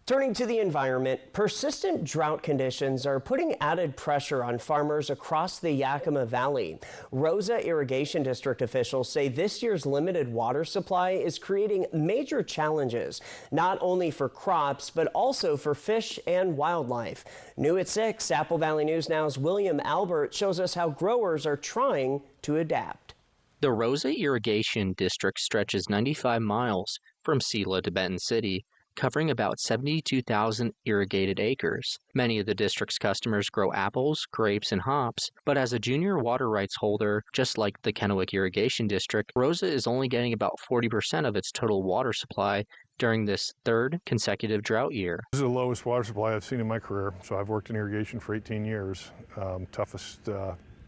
Turning to the environment, persistent drought conditions are putting added pressure on farmers across the Yakima Valley. Roza Irrigation District officials say this year's limited water supply is creating major challenges, not only for crops, but also for fish and wildlife. New at 6, Apple Valley News Now's William Albert shows us how growers are trying to adapt. The Roza Irrigation District stretches 95 miles from Sela to Benton City, covering about 72,000 irrigated acres. Many of the district's customers grow apples, grapes, and hops, but as a junior water rights holder, just like the Kennewick Irrigation District, Roza is only getting about 40% of its total water supply during this third consecutive drought year. This is the lowest water supply I've seen in my career, so I've worked in irrigation for 18 years.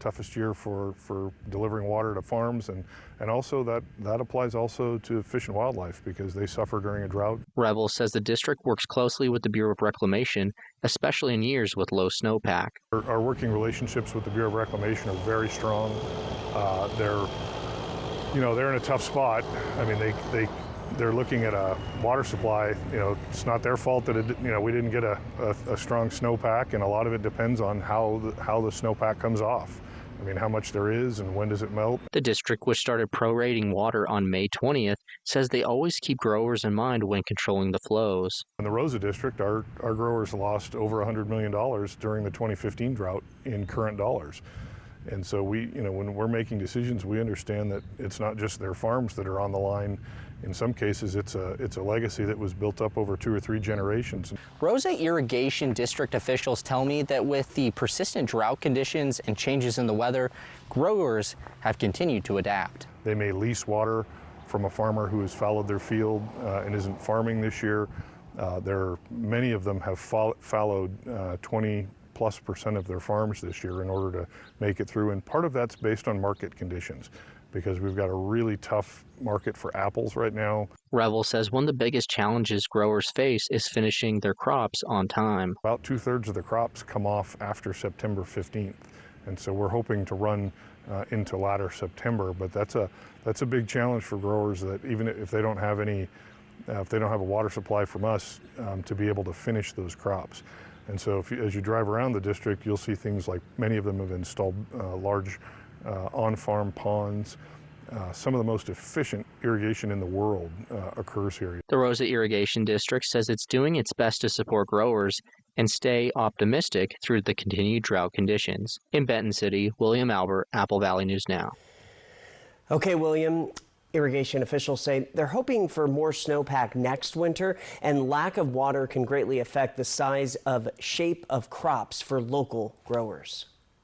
Toughest year for delivering water to farms, and also that applies also to fish and wildlife because they suffer during a drought. Revel says the district works closely with the Bureau of Reclamation, especially in years with low snowpack. Our working relationships with the Bureau of Reclamation are very strong. They're in a tough spot. I mean, they're looking at a water supply. It's not their fault that we didn't get a strong snowpack, and a lot of it depends on how the snowpack comes off. I mean, how much there is and when does it melt. The district, which started prorating water on May 20th, says they always keep growers in mind when controlling the flows. In the Roza District, our growers lost over $100 million during the 2015 drought in current dollars. And so when we're making decisions, we understand that it's not just their farms that are on the line. In some cases, it's a legacy that was built up over 2 or 3 generations. Roza Irrigation District officials tell me that with the persistent drought conditions and changes in the weather, growers have continued to adapt. They may lease water from a farmer who has followed their field and isn't farming this year. Many of them have followed 20+% of their farms this year in order to make it through, and part of that's based on market conditions, because we've got a really tough market for apples right now. Revel says one of the biggest challenges growers face is finishing their crops on time. About 2/3 of the crops come off after September 15th, and so we're hoping to run into latter September, but that's a big challenge for growers, that even if they don't have a water supply from us, to be able to finish those crops. And so as you drive around the district, you'll see things like many of them have installed large on-farm ponds. Some of the most efficient irrigation in the world occurs here. The Roza Irrigation District says it's doing its best to support growers and stay optimistic through the continued drought conditions. In Benton City, William Albert, Apple Valley News Now. Okay, William. Irrigation officials say they're hoping for more snowpack next winter, and lack of water can greatly affect the size of shape of crops for local growers.